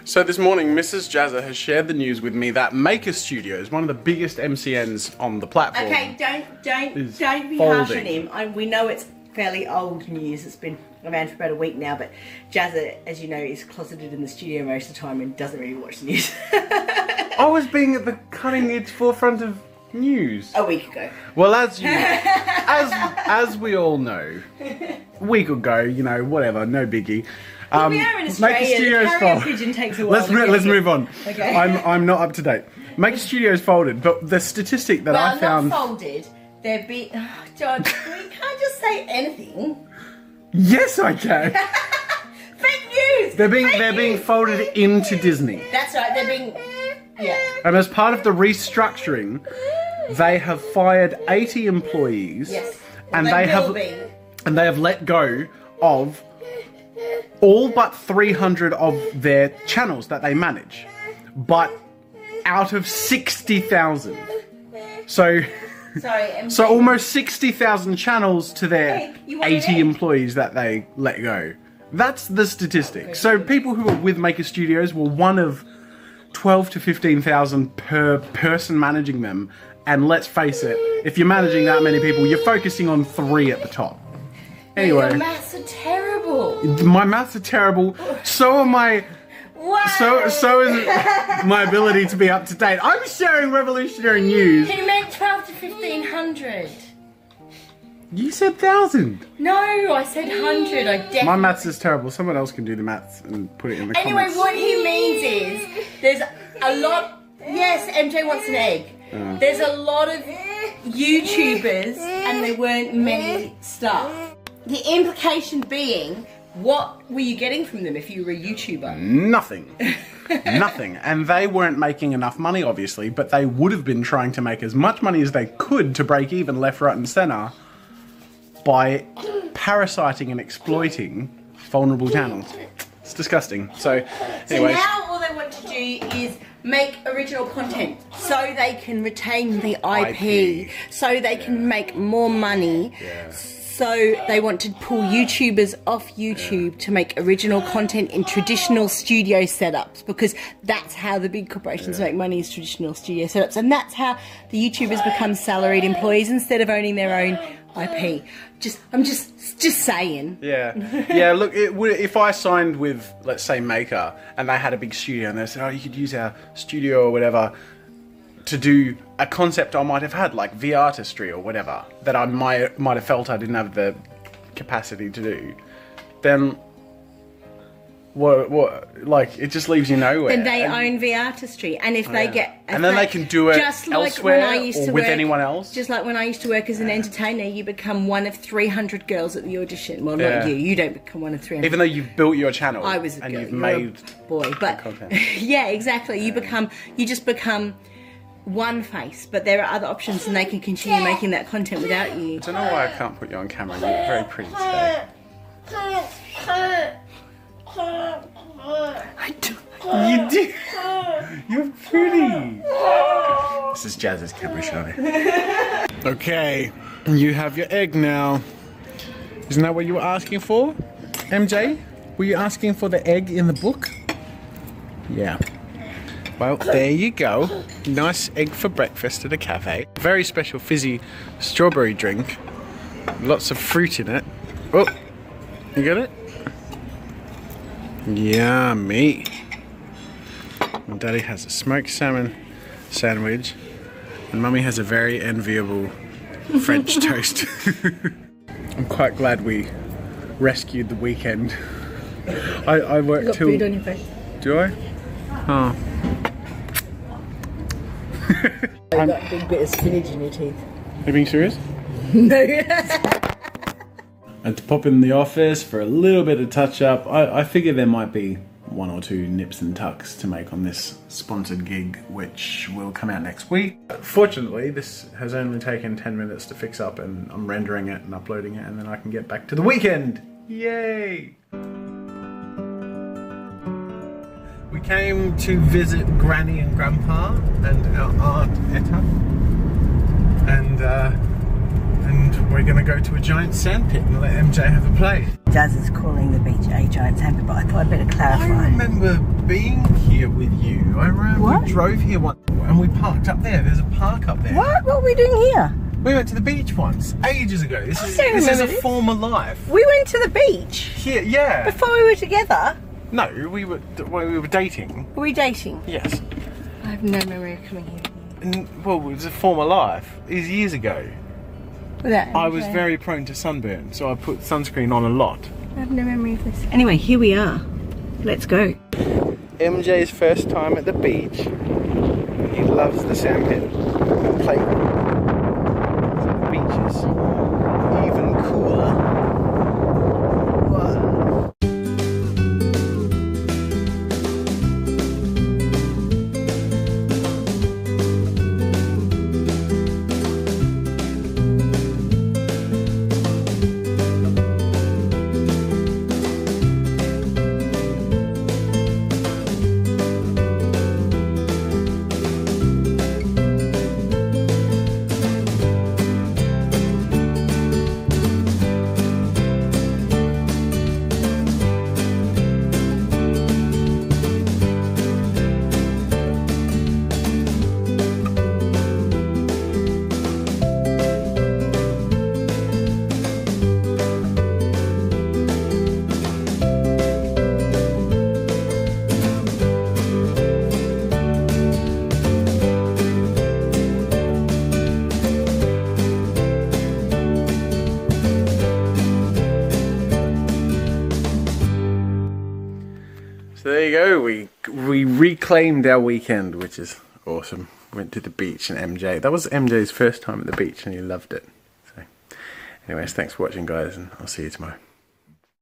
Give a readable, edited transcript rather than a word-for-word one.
So this morning, Mrs. Jazza has shared the news with me that Maker Studios, one of the biggest MCNs on the platform. Okay, don't be harsh on him. We know it's fairly old news. It's been around for about a week now, but Jazza, as you know, is closeted in the studio most of the time and doesn't really watch the news. I was being at the cutting edge forefront of news. A week ago. Well, as we all know, a week ago, you know, whatever, no biggie. Well, we are in Australia. The carrier pigeon takes a while. Let's move on. Okay. I'm not up to date. Maker Studios folded, but the statistic that I found. Not folded. They're John, you can't just say anything. Yes, I can. Fake news. They're being folded into Disney. That's right. They're being. Yeah. And as part of the restructuring, they have fired 80 employees. Yes. And they have let go of all but 300 of their channels that they manage, but out of 60,000. So almost 60,000 channels to their 80 employees that they let go. That's the statistic. So people who are with Maker Studios were one of 12 to 15,000 per person managing them. And let's face it, if you're managing that many people, you're focusing on 3 at the top. Anyway. Your maths are terrible. My maths are terrible. So are my... Wow. So is my ability to be up to date. I'm sharing revolutionary news. He meant 12 to 1,500. You said 1,000. No, I said 100. I definitely... My maths is terrible. Someone else can do the maths and put it in the comments. Anyway, what he means is there's a lot... Yes, MJ wants an egg. There's a lot of YouTubers and there weren't many staff. The implication being, what were you getting from them if you were a YouTuber? Nothing. Nothing. And they weren't making enough money, obviously, but they would have been trying to make as much money as they could to break even left, right and centre by parasiting and exploiting vulnerable channels. It's disgusting. So anyways. Now all they want to do is make original content so they can retain the IP. So they can make more money. Yeah. So they want to pull YouTubers off YouTube to make original content in traditional studio setups, because that's how the big corporations make money, is traditional studio setups, and that's how the YouTubers become salaried employees instead of owning their own IP. I'm just saying. Yeah, yeah. Look, if I signed with, let's say, Maker, and they had a big studio, and they said, "Oh, you could use our studio or whatever to do a concept I might have had, like V-artistry or whatever, that I might have felt I didn't have the capacity to do," then what? Like, it just leaves you nowhere. Then they own V-artistry, and if they get, and then they can do it elsewhere or with anyone else. Just like when I used to work as an entertainer, you become one of 300 girls at the audition. Well, not you. You don't become one of 300. Even though you've built your channel. I was a and girl. You've made a boy, but content. yeah, exactly. You just become one face, but there are other options, and they can continue making that content without you. I don't know why I can't put you on camera. You're very pretty today. You do. You're pretty. This is Jazza's camera shy. Okay, you have your egg now. Isn't that what you were asking for, MJ? Were you asking for the egg in the book? Yeah. Well, there you go. Nice egg for breakfast at a cafe. Very special fizzy strawberry drink. Lots of fruit in it. Oh, you got it? Yummy. And Daddy has a smoked salmon sandwich, and Mummy has a very enviable French toast. I'm quite glad we rescued the weekend. I worked till... You got food on your face. Do I? Oh. You've got a big bit of spinach in your teeth. Are you being serious? No. And to pop in the office for a little bit of touch up, I figure there might be 1 or 2 nips and tucks to make on this sponsored gig, which will come out next week. Fortunately, this has only taken 10 minutes to fix up, and I'm rendering it and uploading it, and then I can get back to the weekend. Yay! We came to visit Granny and Grandpa and our Aunt Etta, and we're going to go to a giant sandpit and let MJ have a play. Jazza's calling the beach a giant sandpit, but I thought I'd better clarify. I remember being here with you. I remember What? we drove here once and we parked up there. There's a park up there. What? What were we doing here? We went to the beach once, ages ago. This is don't a remember this. former life. We went to the beach Here, yeah. before we were together. No, we were dating. Were we dating? Yes. I have no memory of coming here. Well, it was a former life. It was years ago. I was very prone to sunburn, so I put sunscreen on a lot. I have no memory of this. Anyway, here we are. Let's go. MJ's first time at the beach. He loves the sandpit. Play. So the beach is even cooler. Whoa. So there you go, we reclaimed our weekend, which is awesome. Went to the beach and MJ. That was MJ's first time at the beach and he loved it. So anyways, thanks for watching guys and I'll see you tomorrow.